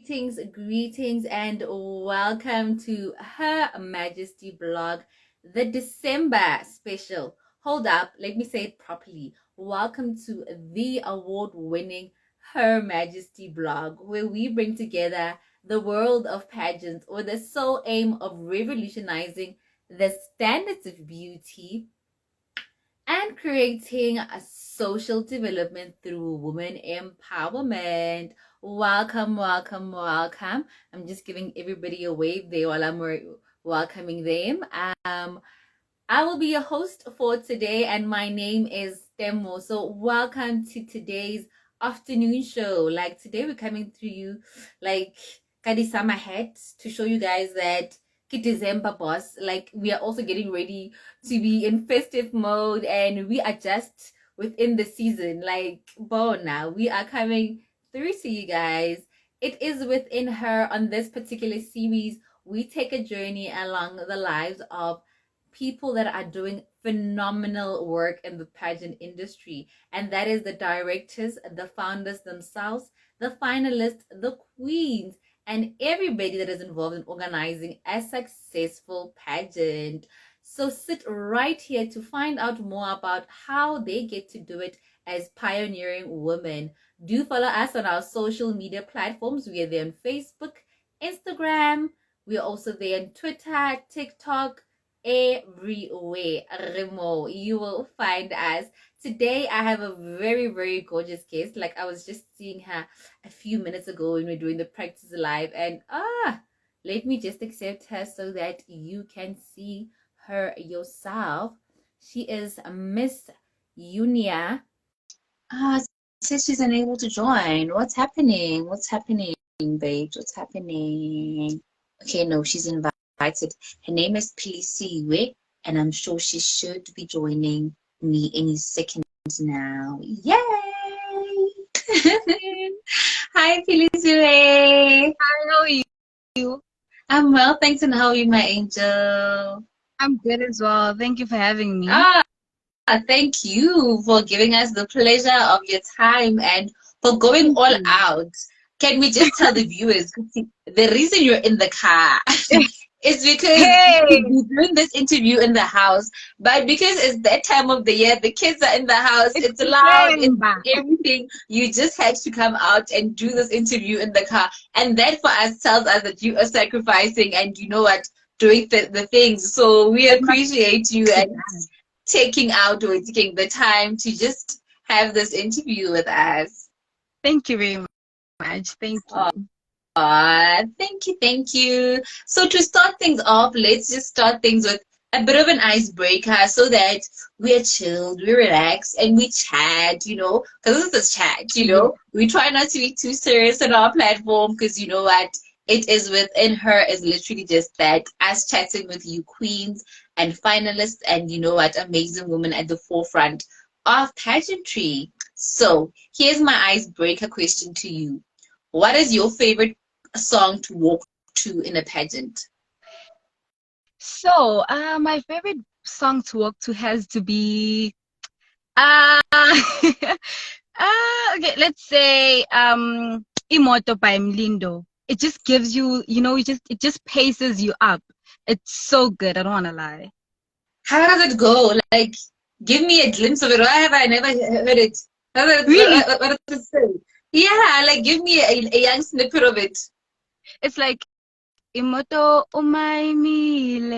Greetings, and welcome to Her Majesty blog, the December special. Hold up, let me say it properly. Welcome to the award-winning Her Majesty blog, where we bring together the world of pageants with the sole aim of revolutionizing the standards of beauty and creating a social development through women empowerment. Welcome, welcome, welcome. I'm just giving everybody a wave there while I'm welcoming them. I will be your host for today, and my name is Temo. So welcome to today's afternoon show. Like today, we're coming through you like Kadi summer hats to show you guys that December boss. Like we are also getting ready to be in festive mode, and we are just within the season. Like now, we are coming through to you guys. It is within her on this particular series. We take a journey along the lives of people that are doing phenomenal work in the pageant industry, and that is the directors, the founders themselves, the finalists, the queens, and everybody that is involved in organizing a successful pageant. So sit right here to find out more about how they get to do it as pioneering women. Do follow us on our social media platforms. We are there on Facebook, Instagram. We are also there on Twitter, TikTok, everywhere. Remo, you will find us. Today I have a very, very gorgeous guest. Like I was just seeing her a few minutes ago when we were doing the practice live, and let me just accept her so that you can see her yourself. She is Miss Eunoia. Says she's unable to join. What's happening? What's happening, babes? What's happening? Okay, no, she's invited. Her name is Philisiwe, and I'm sure she should be joining me any second now. Yay! Hi, Philisiwe. Hi, how are you? I'm well, thanks, and how are you, my angel? I'm good as well. Thank you for having me. Thank you for giving us the pleasure of your time and for going all out. Can we just tell the viewers, the reason you're in the car is because we're doing this interview in the house, but because it's that time of the year, the kids are in the house, it's loud, it's everything, you just had to come out and do this interview in the car. And that for us tells us that you are sacrificing and you know what, doing the things. So we appreciate you and taking the time to just have this interview with us. Thank you very much. Thank you. Thank you. So to start things off, let's just start things with a bit of an icebreaker so that we're chilled, we relax, and we chat, because this is chat, We try not to be too serious on our platform because you know what? It is within her is literally just that, us chatting with you queens and finalists and you know what, amazing women at the forefront of pageantry. So here's my icebreaker question to you. What is your favorite song to walk to in a pageant? So, my favorite song to walk to has to be okay, let's say Imoto by Mlindo. It just gives you, it just paces you up. It's so good, I don't want to lie. How does it go? Like, give me a glimpse of it. Why have I never heard it? Really? What does it say? Yeah, like give me a young snippet of it. It's like Imoto Umaimile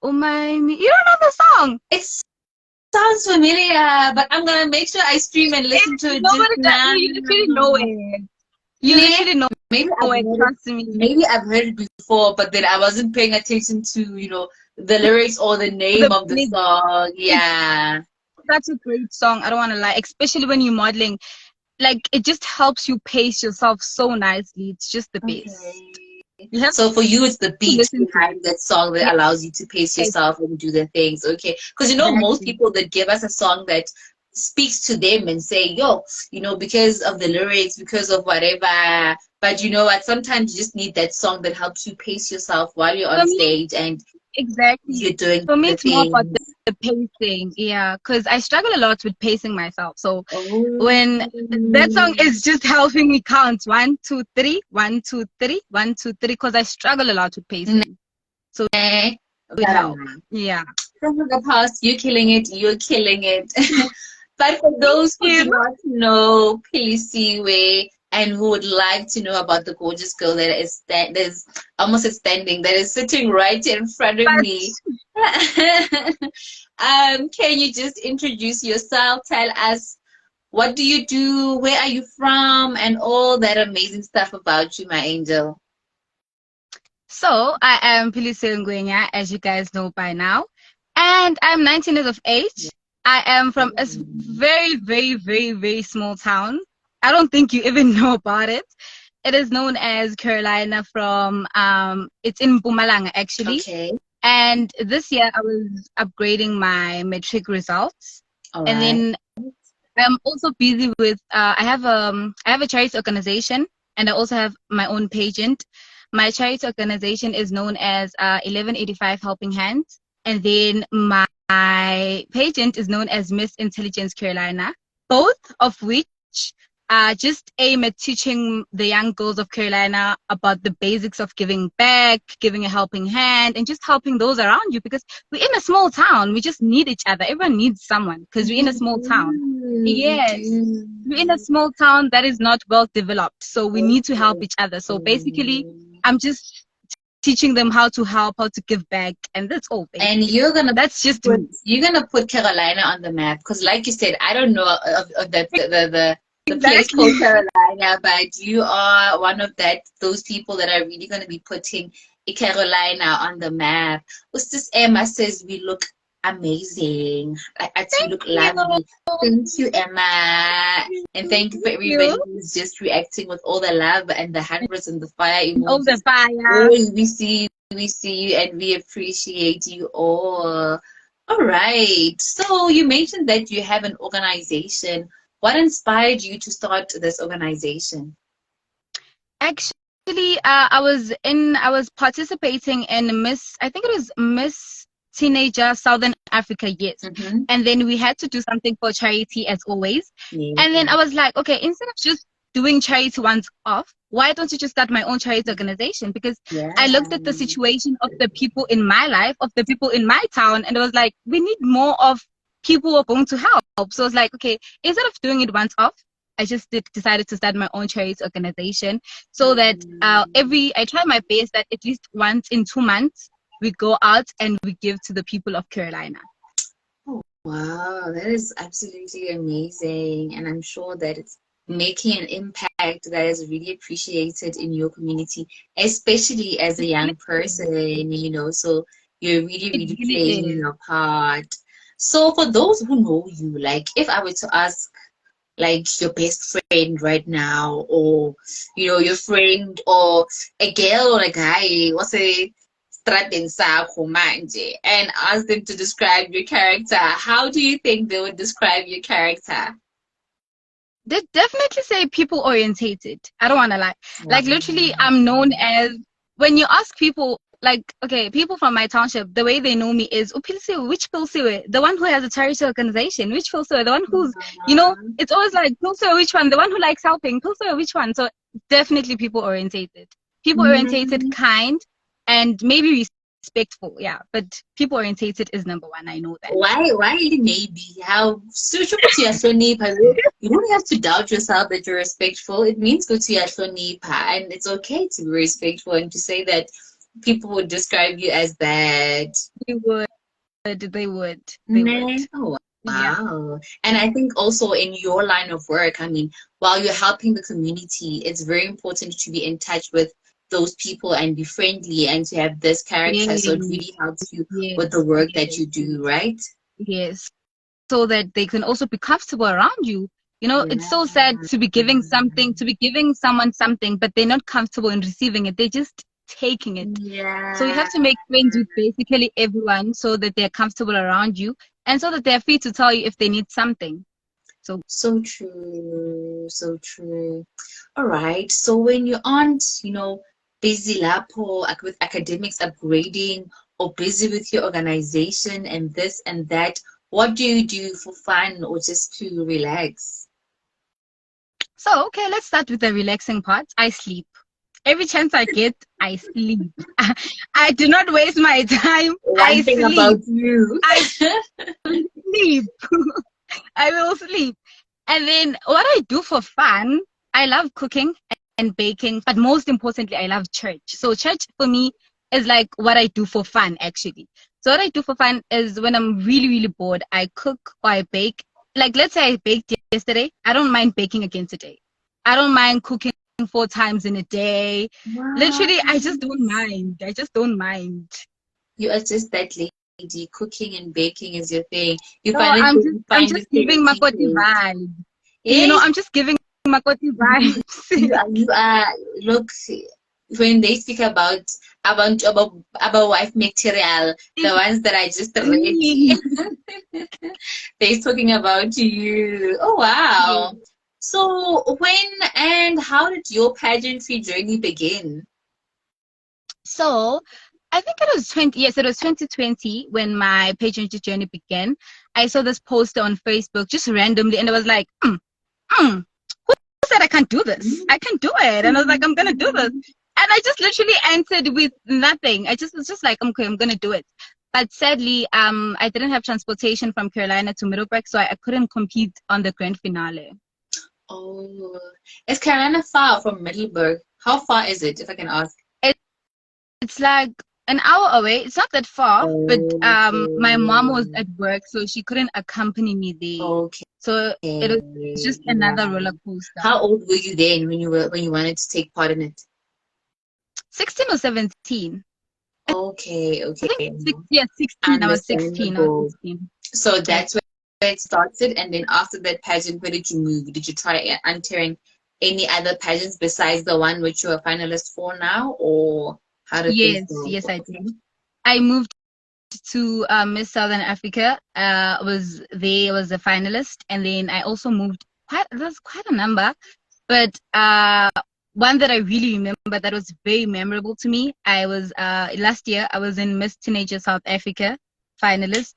Umaimi. You don't know the song? It sounds familiar, but I'm gonna make sure I stream and listen to it just now. You literally know it. You literally know it. Trust me. Maybe I've heard it before, but then I wasn't paying attention to, the lyrics or the name of the song. Yeah. That's a great song, I don't want to lie, especially when you're modeling. Like, it just helps you pace yourself so nicely. It's just the best. So for you, it's the beat behind that song that allows you to pace yourself and do the things. Okay. Because, most people that give us a song that speaks to them and say, yo, because of the lyrics, because of whatever. But you know what? Sometimes you just need that song that helps you pace yourself while you're on stage and exactly. you're doing For me, the it's more about things. the pacing. Yeah, because I struggle a lot with pacing myself. So Oh, when that song is just helping me count 1, 2, 3, 1, 2, 3, 1, 2, 3, because I struggle a lot with pacing. So nah, it but helps. Yeah. from the past, you're killing it. You're killing it. But for Thank those who do you. not know Philisiwe and who would like to know about the gorgeous girl that is almost standing, that is sitting right in front of But me, can you just introduce yourself? Tell us what do you do, where are you from, and all that amazing stuff about you, my angel. so I am Philisiwe Ngwenya, as you guys know by now, and I'm 19 years of age. I am from a very, very, very, very small town. I don't think you even know about it. It is known as Carolina from it's in Mpumalanga actually. Okay, And this year I was upgrading my matric results. all And right. then I'm also busy with I have a charity organization and I also have my own pageant. My charity organization is known as 1185 Helping Hands, and then my pageant is known as Miss Intelligence Carolina. Both of which just aim at teaching the young girls of Carolina about the basics of giving back, giving a helping hand, and just helping those around you because we're in a small town. We just need each other. Everyone needs someone because we're in a small town. We Yes. We're in a do. small town that is not well developed. So we need to help Okay. each other. So basically, I'm just teaching them how to help, how to give back. And that's all And basically. That's just me. you're gonna put Carolina on the map because, like you said, I don't know of the place Exactly. called Carolina, but you are one of those people that are really gonna be putting Carolina on the map. Ustis Emma says we look amazing. We Thank look you. lovely. Thank you, Emma. And thank you for Thank everybody you. who's just reacting with all the love and the hundreds and the fire All the emojis. fire. Oh, we see you, and we appreciate you all. All right. So you mentioned that you have an organization. What inspired you to start this organization? Actually, I was participating in I think it was Miss Teenager Southern Africa, yes. Mm-hmm. And then we had to do something for charity as always. Yeah. And then I was like, okay, instead of just doing charity once off, why don't you just start my own charity organization? Because Yeah. I looked at the situation of the people in my life, of the people in my town, and it was like, we need more of people who are going to help. So it's like, okay, instead of doing it once off, decided to start my own charity organization so that I try my best that at least once in 2 months we go out and we give to the people of Carolina. Oh, wow, that is absolutely amazing. And I'm sure that it's making an impact that is really appreciated in your community, especially as a young person, so you're really, It really really playing is. your part. So for those who know you, like if I were to ask like your best friend right now, or your friend, or a girl or a guy, what's a strateng sakho manje, and ask them to describe your character, how do you think they would describe your character? They definitely say people orientated. I don't want to lie. Wow. Like literally, I'm known as when you ask people, like okay, people from my township, the way they know me is Philisiwe, which Philisiwe? The one who has a charity organization, which Philisiwe? The one who's it's always like Philisiwe, which one? The one who likes helping, Philisiwe, which one? So definitely people orientated. People orientated, Mhm. kind, and maybe respectful. Yeah, but people orientated is number one. I know that. Why maybe how so you don't have to doubt yourself that you're respectful. It means go to yahlonipha, and it's okay to be respectful and to say that people would describe you as bad. They would. They would. They would. Man, oh Yeah. wow. And I think also in your line of work, I mean, while you're helping the community, it's very important to be in touch with those people and be friendly and to have this character. So it Yes. really helps you with Yes. the work that Yes. you do, right? Yes. So that they can also be comfortable around you. It's so sad Yeah. to be giving something, to be giving someone something, but they're not comfortable in receiving it. They're just taking it. So you Yeah. have to make friends with basically everyone so that they're comfortable around you and so that they're free to tell you if they need something. So So true. So true. All right. So when you aren't, busy lapo with academics upgrading, or busy with your organization and this and that, what do you do for fun or just to relax? So, okay, let's start with the relaxing part. I sleep. Every chance I get, I sleep. I do not waste my time. I One thing sleep. about you. I sleep. I will sleep. And then what I do for fun, I love cooking and baking, but most importantly, I love church. So church for me is like what I do for fun, actually. So what I do for fun is when I'm really, really bored, I cook or I bake. Like, let's say I baked yesterday. I don't mind baking again today. I don't mind cooking 4 times in a day. Wow. Literally, I just don't mind. I just don't mind. You are just that lady. Cooking and baking is your thing. You No, find it I'm find just it giving Makoti therapeutic. vibe. You know, Yes, I'm just giving Makoti vibes. you are. Look, when they speak about wife material, the ones that I just read, they're talking about you. Oh Yes. wow. So when and how did your pageantry journey begin? So I think it was 20, yes, it was 2020 when my pageantry journey began. I saw this poster on Facebook just randomly, and I was like, who said I can't do this? I can do it. And I was like, I'm going to do this. And I just literally entered with nothing. I just was just like, okay, I'm going to do it. But sadly, I didn't have transportation from Carolina to Middleburg, so I couldn't compete on the grand finale. Oh, is Carolina far from Middleburg? How far is it, if I can ask? It's like an hour away. It's not that far, but my mom was Okay. at work, so she couldn't accompany me there. Okay. So it was just another roller Right. coaster. How old were you then when you wanted to take part in it? 16 or 17. Okay, I think okay. yeah, 16. I was 16. I was Understandable. 16. So Yeah. that's where it started, and then after that pageant, where did you move? Did you try entering any other pageants besides the one which you're a finalist for now, or how did things Yes, go? yes, I Okay. did. I moved to Miss Southern Africa. Was there was a finalist, and then I also moved quite. There's quite a number, but one that I really remember that was very memorable to me. I was last year. I was in Miss Teenager South Africa finalist.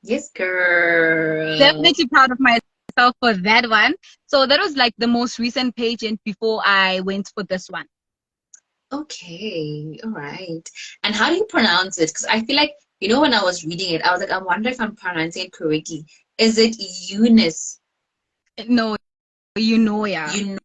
Yes, girl. Definitely proud of myself for that one. So that was like the most recent pageant before I went for this one. Okay, all right. And how do you pronounce it? Because I feel like, when I was reading it, I was like, I wonder if I'm pronouncing it correctly. Is it Eunice? No, Eunoia.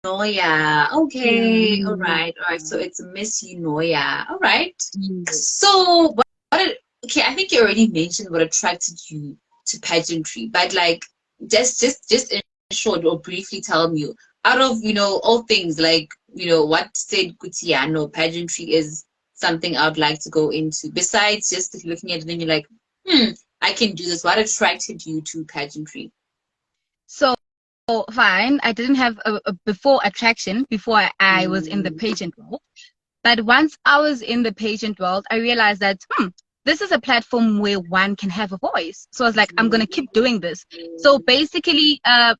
Eunoia. Okay, all Mm, right, all right. So it's Miss Eunoia. All right. yes. So, okay, I think you already mentioned what attracted you to pageantry, but like, just in short or briefly tell me, out of, all things, like, what said Kutia, no, pageantry is something I would like to go into. Besides just looking at it and you're like, I can do this. What attracted you to pageantry? So fine, I didn't have a before attraction before I was in the Mm. pageant world. But once I was in the pageant world, I realized that this is a platform where one can have a voice. So I was like, I'm gonna keep doing this. So basically,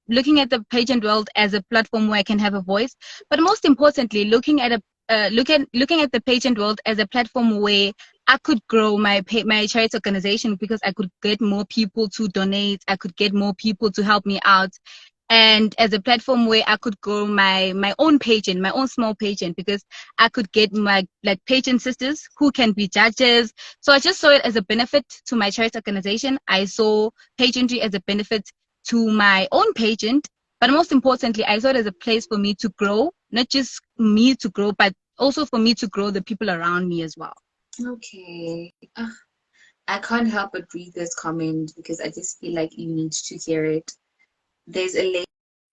looking at the pageant world as a platform where I can have a voice, but most importantly, looking at the pageant world as a platform where I could grow my charity organization because I could get more people to donate. I could get more people to help me out, and as a platform where I could grow my own pageant, my own small pageant, because I could get my like pageant sisters who can be judges. So I just saw it as a benefit to my charity organization. I saw pageantry as a benefit to my own pageant, but most importantly, I saw it as a place for me to grow, not just me to grow, but also for me to grow the people around me as well. Okay. I can't help but read this comment because I just feel like you need to hear it. There's a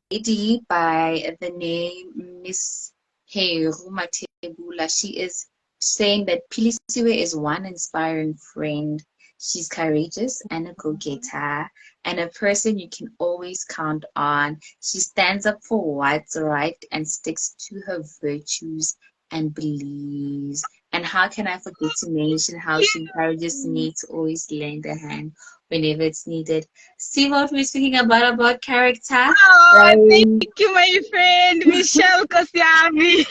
lady by the name Miss Heru Matebula. She is saying that Philisiwe is one inspiring friend. She's courageous and a go-getter and a person you can always count on. She stands up for what's right and sticks to her virtues and beliefs. And how can I forget to mention how she encourages me to always lend a hand whenever it's needed? See what we're speaking about character? Oh, thank Right. you, my friend Michelle Kosiami.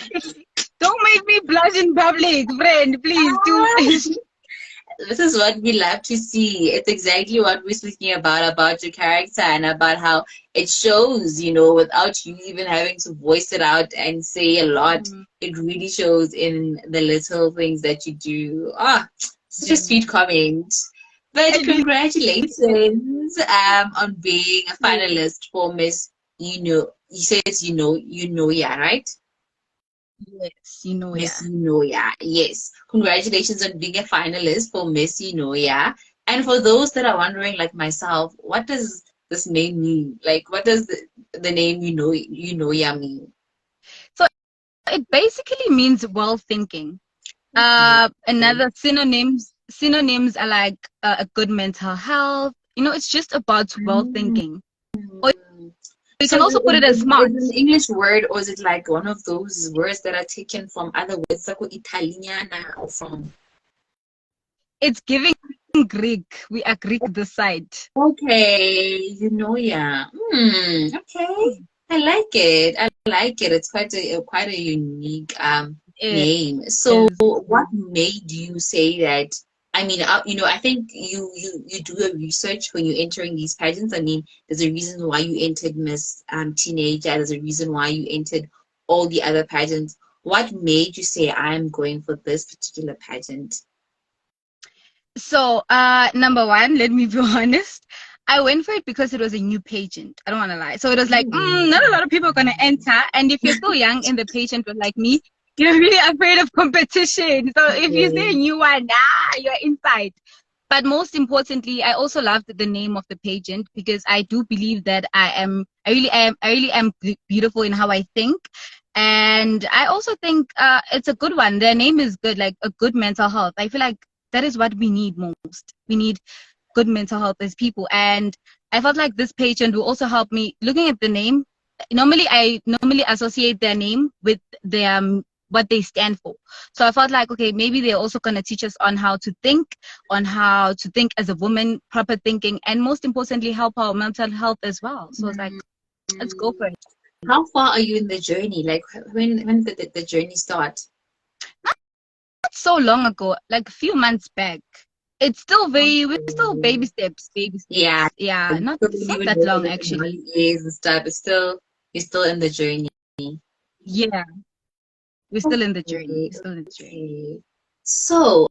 Don't make me blush in public, friend. Please do. This is what we love to see. It's exactly what we're speaking about your character and about how it shows, without you even having to voice it out and say a lot. It really shows in the little things that you do. Ah, such a sweet comment. But congratulations on being a finalist for Miss, you say it's, Eunoia, right? Yes, you know, Miss yeah. Eunoia, yes. Congratulations on being a finalist for Miss Eunoia. And for those that are wondering, like myself, what does this name mean? Like, what does the name Eunoia mean? So it basically means well thinking. Okay. Another synonyms are like a good mental health. It's just about well Mm. thinking. Or you So can also put it as is smart. it an English word, or is it like one of those words that are taken from other words, like Italiana or from? It's giving Greek. We are Greek this side. Okay, Eunoia. Okay. I like it. I like it. It's quite a unique It name. So is. what made you say that? I mean, I think you do a research when you're entering these pageants. I mean, there's a reason why you entered Miss Teenager. There's a reason why you entered all the other pageants. What made you say I'm going for this particular pageant? So, number one, let me be honest. I went for it because it was a new pageant. I don't want to lie. So it was like, Mm. not a lot of people are going to enter. And if you're still young and the pageant was like me, you're really afraid of competition. So if you say a new one, you're inside. But most importantly, I also loved the name of the pageant because I do believe that I really am beautiful in how I think. And I also think it's a good one. Their name is good, like a good mental health. I feel like that is what we need most. We need good mental health as people. And I felt like this pageant will also help me. Looking at the name, I normally associate their name with their what they stand for. So I felt like, okay, maybe they're also going to teach us on how to think as a woman, proper thinking, and most importantly, help our mental health as well. So it's like, let's go for it. How far are you in the journey? Like when did the journey start? Not so long ago, like a few months back. We're still Okay. baby steps. Yeah, Yeah, not don't it's not even that know long what the actually. finale is and stuff. You're still in the journey. Yeah, we're still in the journey. Okay, We're still in the journey. okay. So,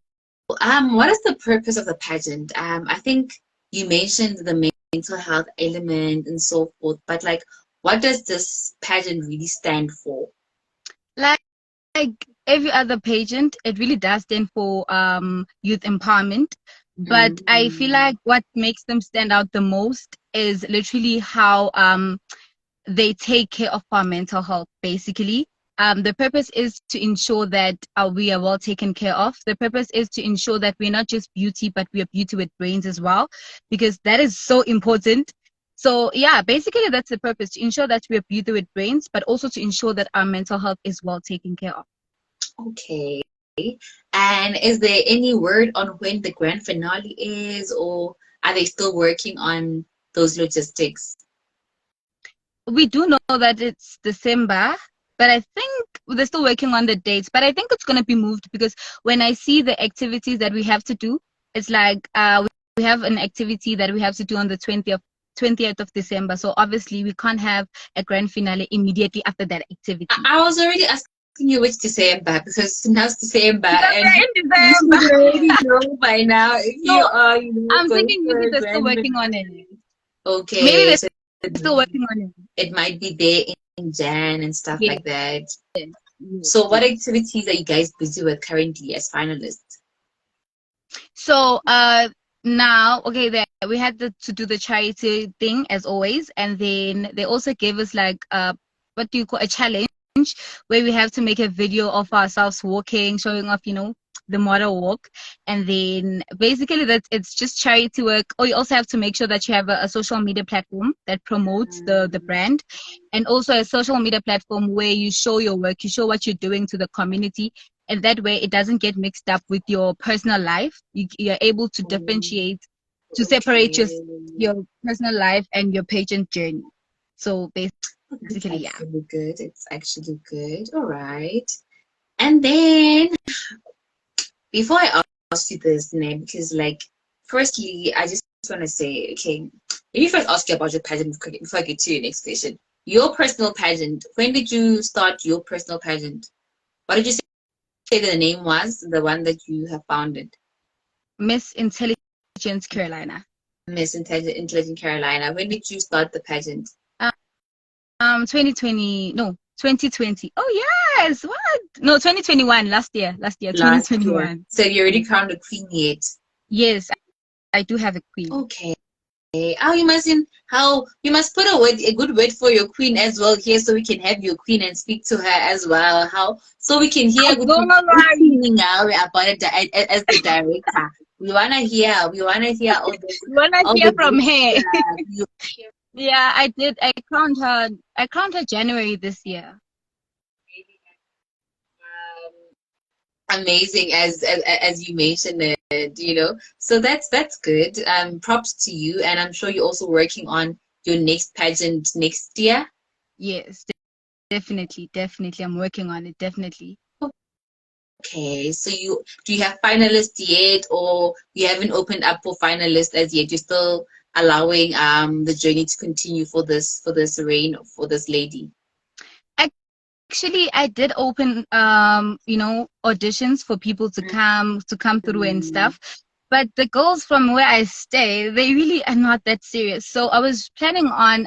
what is the purpose of the pageant? I think you mentioned the mental health element and so forth, but like, what does this pageant really stand for? Like every other pageant, it really does stand for youth empowerment. But I feel Mm. like what makes them stand out the most is literally how they take care of our mental health, basically. The purpose is to ensure that we are well taken care of. The purpose is to ensure that we're not just beauty, but we are beauty with brains as well, because that is so important. So, yeah, basically, that's the purpose, to ensure that we are beauty with brains, but also to ensure that our mental health is well taken care of. Okay. And is there any word on when the grand finale is, or are they still working on those logistics? We do know that it's December, but I think they're still working on the dates. But I think it's going to be moved because when I see the activities that we have to do, it's like we have an activity that we have to do on the 20th of December. So obviously we can't have a grand finale immediately after that activity. I was already asking you which December because now it's December and December in you December. should already know by now if you So are, I'm going thinking for maybe a they're still grand working on it. finale. Maybe Okay, they're so still working on it. it might be there in Jan and stuff Yes, like that. yes, So what yes. activities are you guys busy with currently as finalists? So now, okay, we had to do the charity thing as always, and then they also gave us like what do you call, a challenge where we have to make a video of ourselves walking, showing off, the model walk. And then basically it's just charity work. Or you also have to make sure that you have a social media platform that promotes the brand, and also a social media platform where you show your work, you show what you're doing to the community, and that way it doesn't get mixed up with your personal life. You're able to differentiate, to separate Okay. your personal life and your pageant journey. So That's basically, yeah. actually good. It's actually good. All right. And then, before I ask you this, Name, because firstly, I just want to say, okay, let me first ask you about your pageant before I get to your next question. Your personal pageant. When did you start your personal pageant? What did you say the name was? The one that you have founded? Miss Intelligence Carolina. Miss Intelligent Carolina. When did you start the pageant? 2020. No, 2020. Oh yes, what? No, 2021. Last year, 2021. So you already crowned a queen yet? Yes, I do have a queen. Okay. Oh, you must put a good word for your queen as well here, so we can have your queen and speak to her as well. So we can hear good feeling about it as the director. We wanna hear all this. We wanna hear from her. Yeah, I did. I crowned her January this year. Amazing, as you mentioned it, so that's good. Props to you, and I'm sure you're also working on your next pageant next year. Yes, definitely I'm working on it, definitely. Okay, so do you have finalists yet, or you haven't opened up for finalists as yet? You're still allowing the journey to continue for this reign, for this lady? Actually, I did open auditions for people to come through and stuff. But the girls from where I stay, they really are not that serious. So I was planning on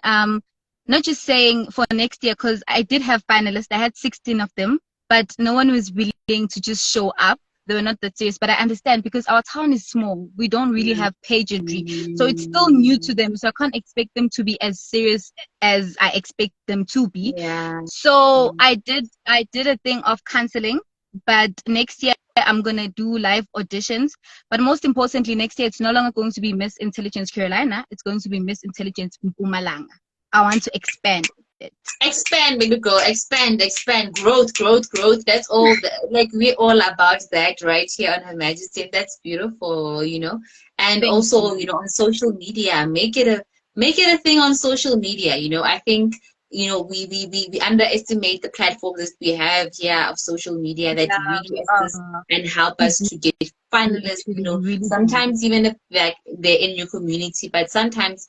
not just saying for next year, because I did have finalists. I had 16 of them, but no one was willing to just show up. They were not that serious. But I understand, because our town is small. We don't really have pageantry. So it's still new to them. So I can't expect them to be as serious as I expect them to be. Yeah. So I did a thing of canceling. But next year I'm gonna do live auditions. But most importantly, next year it's no longer going to be Miss Intelligence Carolina. It's going to be Miss Intelligence Mpumalanga. I want to expand it. Expand, baby girl. Expand. Growth. That's all. We're all about that right here on Her Majesty. That's beautiful, And also, on social media, make it a thing on social media. I think we underestimate the platforms that we have here of social media that really assist and help us to get finalists. Sometimes even if they're in your community, but sometimes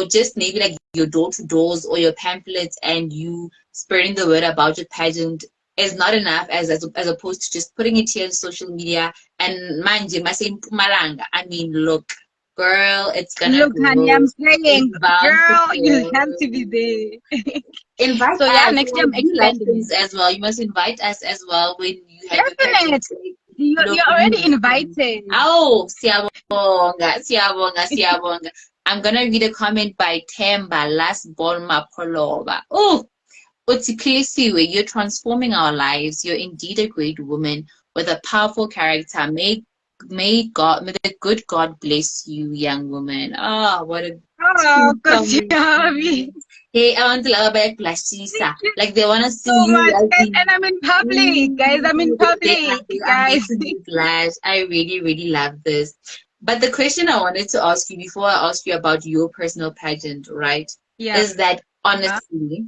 just maybe your door-to-doors or your pamphlets and you spreading the word about your pageant is not enough as opposed to just putting it here on social media. And manje masay Mpumalanga. I mean, look, girl, it's gonna look, honey, I'm saying, girl, you have to be there. Invite so us. Yeah, next year I'm expanding as well. You must invite us as well when you have Definitely. You're already invited. Oh, siyabonga. I'm gonna read a comment by Temba Last Born Mapolova. Oh, Philisiwe, you're transforming our lives. You're indeed a great woman with a powerful character. May the good God bless you, young woman. Oh, what a Hey, I want to love back Plasisa. They wanna see you. And I'm in public, guys. I'm in public, guys. I really, really love this. But the question I wanted to ask you before I ask you about your personal pageant, right? Yeah. Is that honestly,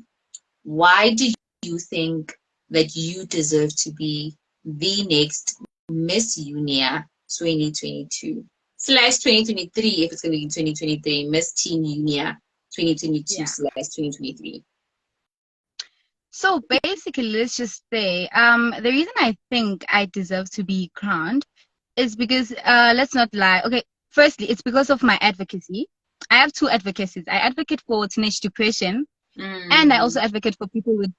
why do you think that you deserve to be the next Miss Eunoia 2022/2023 if it's going to be 2023, Miss Teen Eunoia 2022/2023? So basically, let's just say the reason I think I deserve to be crowned is because let's not lie. Okay, firstly, it's because of my advocacy. I have two advocacies. I advocate for teenage depression, and I also advocate for people with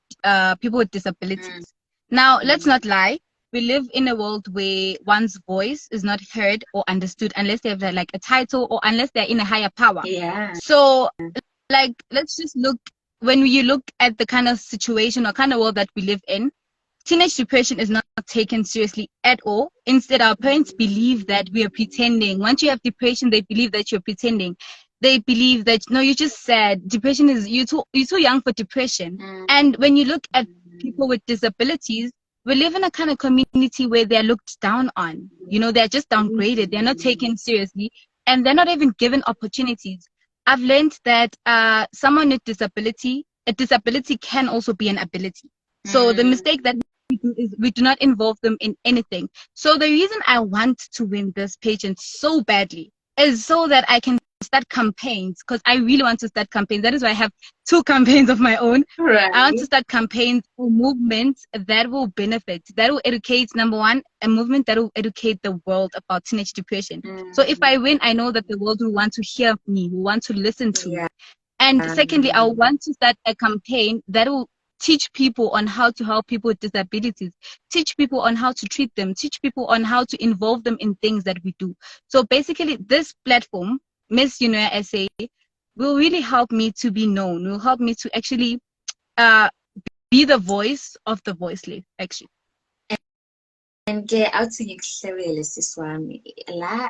disabilities. Now, let's not lie. We live in a world where one's voice is not heard or understood unless they have a title or unless they're in a higher power. Yeah. So, let's just look. When you look at the kind of situation or kind of world that we live in, teenage depression is not taken seriously at all. Instead, our parents believe that we are pretending. Once you have depression, they believe that you're pretending. They believe that, no, you're just sad. Depression is, you're too young for depression. And when you look at people with disabilities, we live in a kind of community where they're looked down on. They're just downgraded. They're not taken seriously. And they're not even given opportunities. I've learned that someone with a disability can also be an ability. So the mistake that don't do is we do not involve them in anything. So the reason I want to win this pageant so badly is so that I can start campaigns, because I really want to start campaigns. That is why I have 2 campaigns of my own. Right. I want to start campaigns or movements that will benefit, that will educate. Number one, a movement that will educate the world about teenage depression. So if I win, I know that the world will want to hear me, will want to listen to me. And secondly, I want to start a campaign that will teach people on how to help people with disabilities, teach people on how to treat them, teach people on how to involve them in things that we do. So basically, this platform, Miss Eunoia SA, will really help me to be known, will help me to actually be the voice of the voiceless, actually. And get out to La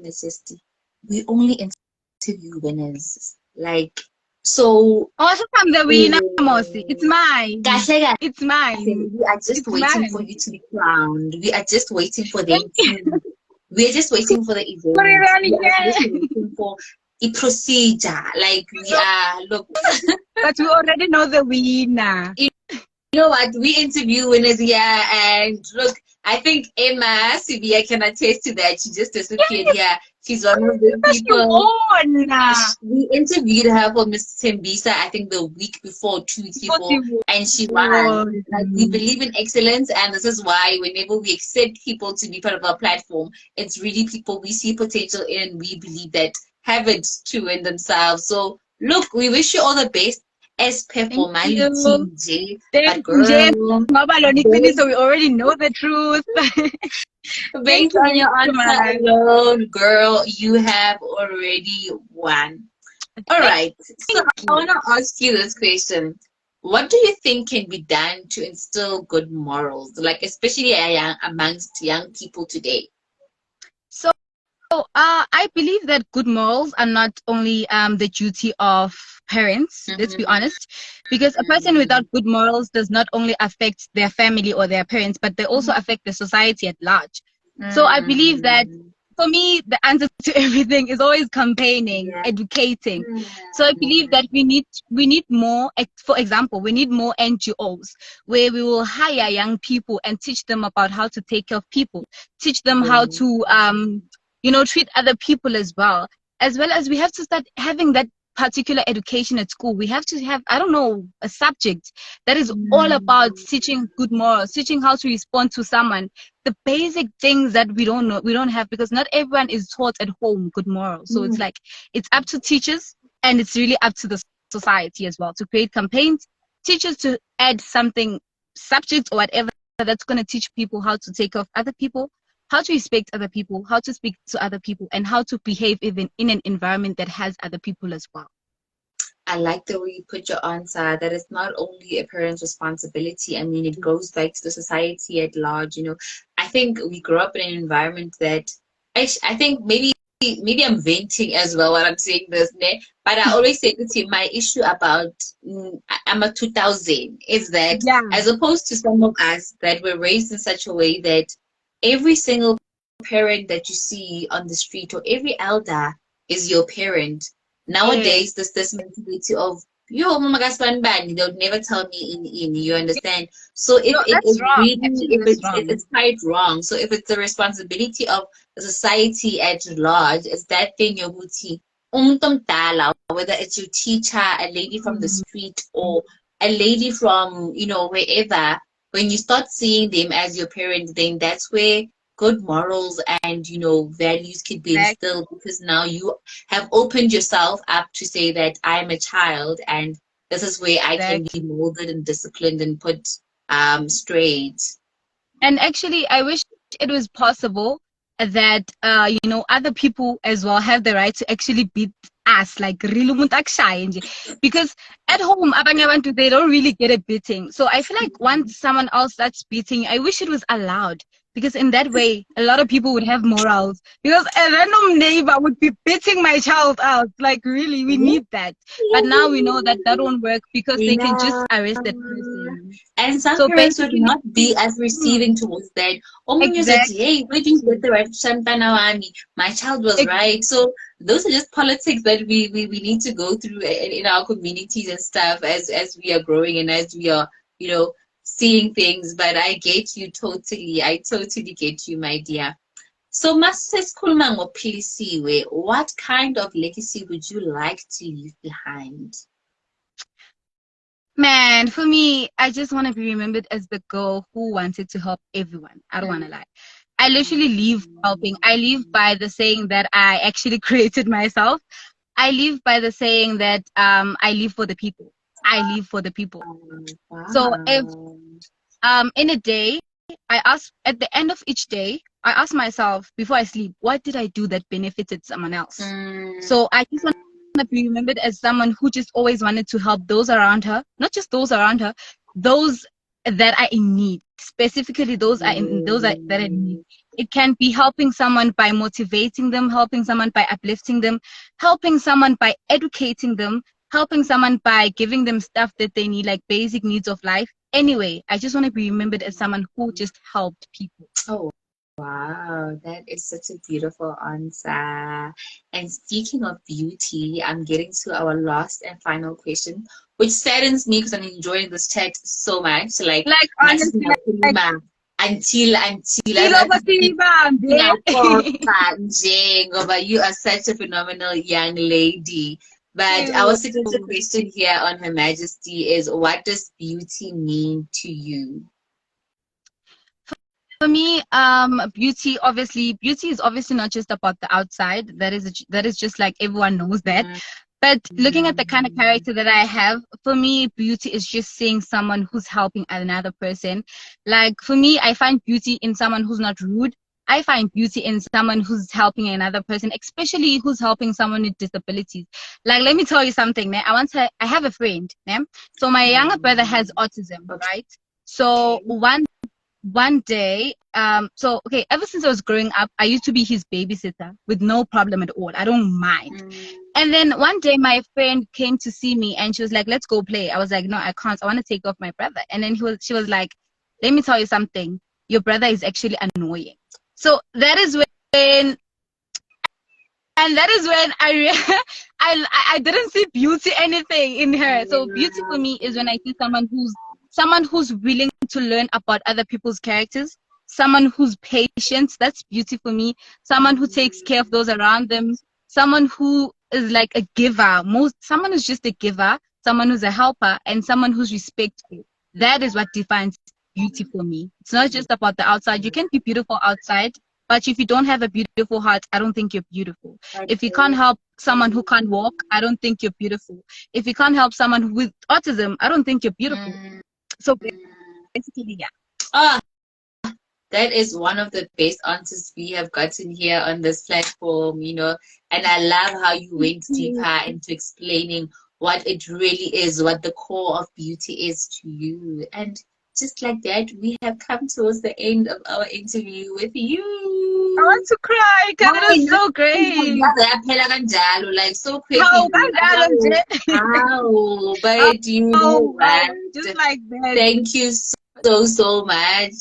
Majesty. We only interview winners. Like, so. Oh, sometimes the winner, Mosi. It's mine. It's mine. We are just waiting for you to be crowned. We are just waiting for them to. We are just waiting for the event. We are just waiting for a procedure. Like, we are, look. But we already know the winner. You know what? We interview winners here, and look, I think Emma Sibia can attest to that. She just disappeared here. She's one of the people. We interviewed her for Miss Tembisa, I think the week before, 2 weeks before, and she won. Like, we believe in excellence, and this is why whenever we accept people to be part of our platform, it's really people we see potential in, and we believe that have it to win themselves. So look, we wish you all the best. As per for my team J. But girl, so we already know the truth. Based on your answer alone, girl, you have already won. All right. So I want to ask you this question. What do you think can be done to instill good morals, like especially amongst young people today? So I believe that good morals are not only the duty of parents, let's be honest, because a person without good morals does not only affect their family or their parents, but they also affect the society at large. So I believe that for me, the answer to everything is always campaigning, educating. So I believe that we need more, for example, we need more NGOs where we will hire young people and teach them about how to take care of people, teach them how to treat other people as well as we have to start having that particular education at school. We have to have, I don't know, a subject that is all about teaching good morals, teaching how to respond to someone, the basic things that we don't know, we don't have, because not everyone is taught at home good morals. So it's like, it's up to teachers, and it's really up to the society as well to create campaigns, teachers to add something, subjects or whatever, that's going to teach people how to take care of other people, how to respect other people, how to speak to other people, and how to behave even in an environment that has other people as well. I like the way you put your answer, that it's not only a parent's responsibility. I mean, it goes back to the society at large. I think we grew up in an environment that I think maybe I'm venting as well when I'm saying this, but I always say to you, my issue about I'm a 2000 is that as opposed to some of us that were raised in such a way that every single parent that you see on the street or every elder is your parent. Nowadays, there's this mentality of, yo, mama gaspan bad, they'll never tell me in, you understand? So it's quite wrong. So if it's the responsibility of the society at large, it's that thing, your booty, whether it's your teacher, a lady from the street, or a lady from, wherever, when you start seeing them as your parents, then that's where good morals and, values can be instilled, because now you have opened yourself up to say that I'm a child and this is where I can be molded and disciplined and put straight. And actually, I wish it was possible that, other people as well have the right to actually beat us, like really because at home they don't really get a beating. So I feel like once someone else starts beating, I wish it was allowed, because in that way a lot of people would have morals, because a random neighbor would be beating my child out, like really we need that. But now we know that won't work, because they can just arrest that person, and some parents would not be as receiving towards that. Exactly. Hey, where do you get the right? My child was right. So those are just politics that we need to go through in our communities and stuff as we are growing and as we are, seeing things, but I get you totally. I totally get you, my dear. So, Masesikhuluma ngoPhilisiwe, what kind of legacy would you like to leave behind? Man, for me, I just want to be remembered as the girl who wanted to help everyone. I don't want to lie. I literally live helping. I live by the saying that I actually created myself. I live by the saying that I live for the people. I live for the people. So if Wow. in a day, I ask at the end of each day, I ask myself before I sleep, what did I do that benefited someone else? So I just want to be remembered as someone who just always wanted to help those around her, not just those around her, those that are in need, specifically that are in need. It can be helping someone by motivating them, helping someone by uplifting them, helping someone by educating them, helping someone by giving them stuff that they need, like basic needs of life. Anyway, I just want to be remembered as someone who just helped people. Oh, wow, that is such a beautiful answer. And speaking of beauty, I'm getting to our last and final question, which saddens me because I'm enjoying this chat so much. Like, Honestly, until ngoba you are such a phenomenal young lady. But our signature question here on Her Majesty is, what does beauty mean to you? For me, beauty is obviously not just about the outside. That is just like everyone knows that. But looking at the kind of character that I have, for me, beauty is just seeing someone who's helping another person. Like for me, I find beauty in someone who's not rude. I find beauty in someone who's helping another person, especially who's helping someone with disabilities. Like, let me tell you something, man. I have a friend, man. So my younger brother has autism, right? So one day, ever since I was growing up, I used to be his babysitter with no problem at all. I don't mind. And then one day my friend came to see me and she was like, let's go play. I was like, no, I can't. I want to take off my brother. And then she was like, let me tell you something. Your brother is actually annoying. So that is when I didn't see beauty anything in her. So beauty for me is when I see someone who's willing to learn about other people's characters, someone who's patient. That's beauty for me. Someone who takes care of those around them, someone who is like a giver. Someone who's just a giver, someone who's a helper, and someone who's respectful. That is what defines beauty for me. It's not just about the outside. You can be beautiful outside, but if you don't have a beautiful heart, I don't think you're beautiful. If you can't help someone who can't walk, I don't think you're beautiful. If you can't help someone with autism, I don't think you're beautiful. So basically, yeah. Ah, that is one of the best answers we have gotten here on this platform, and I love how you went deeper into explaining what it really is, what the core of beauty is to you. And just like that, we have come towards the end of our interview with you. I want to cry because it was so great. Like so quickly. But you know what? Just like that. Thank you so much,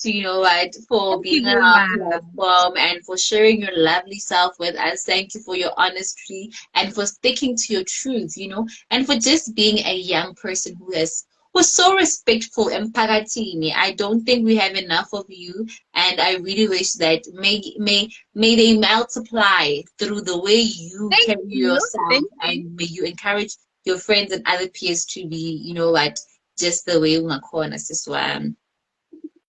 for being on our platform and for sharing your lovely self with us. Thank you for your honesty and for sticking to your truth, and for just being a young person who's so respectful in Pagatini. I don't think we have enough of you, and I really wish that may they multiply through the way you carry yourself, and may you encourage your friends and other peers to be, just the way Ungakhona Siswam.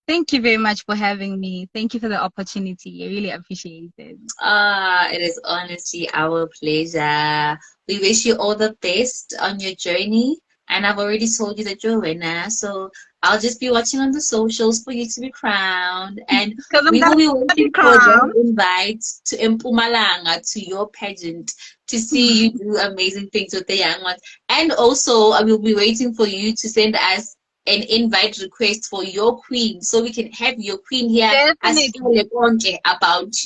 Thank you very much for having me. Thank you for the opportunity. I really appreciate it. It is honestly our pleasure. We wish you all the best on your journey. And I've already told you that you're a winner. So I'll just be watching on the socials for you to be crowned. And we will be waiting for the invite to Mpumalanga, to your pageant, to see you do amazing things with the young ones. And also, I will be waiting for you to send us an invite request for your queen, so we can have your queen here about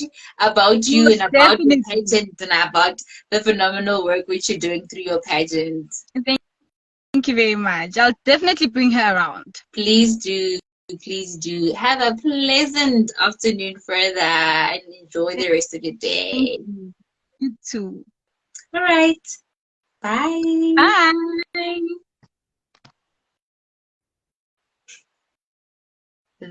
you and about your pageant and about the phenomenal work which you're doing through your pageant. Thank you very much. I'll definitely bring her around. Please do. Please do. Have a pleasant afternoon further and enjoy the rest of your day. You too. All right. Bye. Bye.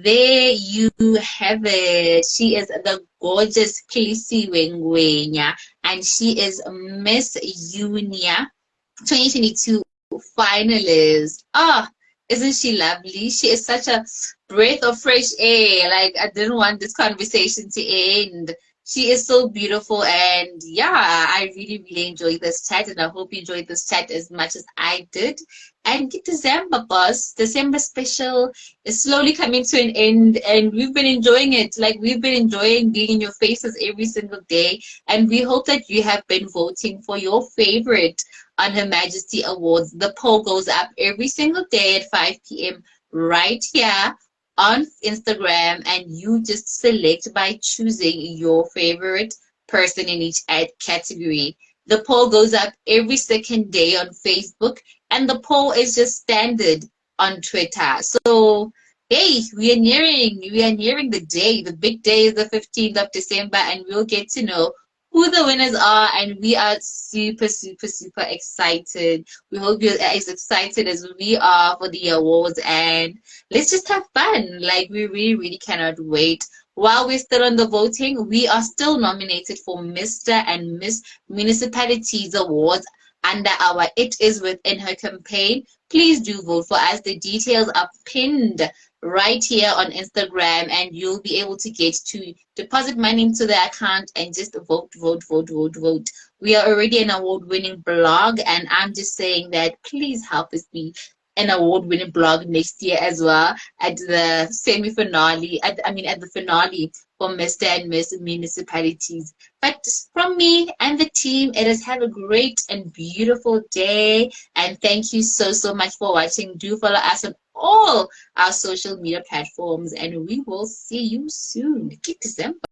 There you have it. She is the gorgeous Philisiwe Ngwenya, and she is Miss Eunoia 2022 finalist. Ah, isn't she lovely? She is such a breath of fresh air. Like, I didn't want this conversation to end. She is so beautiful, and yeah, I really, really enjoyed this chat, and I hope you enjoyed this chat as much as I did. And get December, boss. December special is slowly coming to an end, and we've been enjoying it. Like, we've been enjoying being in your faces every single day, and we hope that you have been voting for your favorite on Her Majesty Awards. The poll goes up every single day at 5 p.m. right here on Instagram, and you just select by choosing your favorite person in each ad category. The poll goes up every second day on Facebook, and the poll is just standard on Twitter. So hey, we are nearing the day. The big day is the 15th of December, and we'll get to know who the winners are, and we are super, super, super excited. We hope you're as excited as we are for the awards, and let's just have fun. Like, we really, really cannot wait. While we're still on the voting, we are still nominated for Mr. and Miss Municipalities Awards under our It Is Within Her campaign. Please do vote for us. The details are pinned right here on Instagram, and you'll be able to get to deposit money into the account and just vote, vote, vote, vote, vote. We are already an award-winning blog, and I'm just saying that please help us be an award-winning blog next year as well at the semi-finale, at the finale for Mr. and Miss Municipalities. But from me and the team, it is have a great and beautiful day, and thank you so, so much for watching. Do follow us on all our social media platforms, and we will see you soon. Keep December.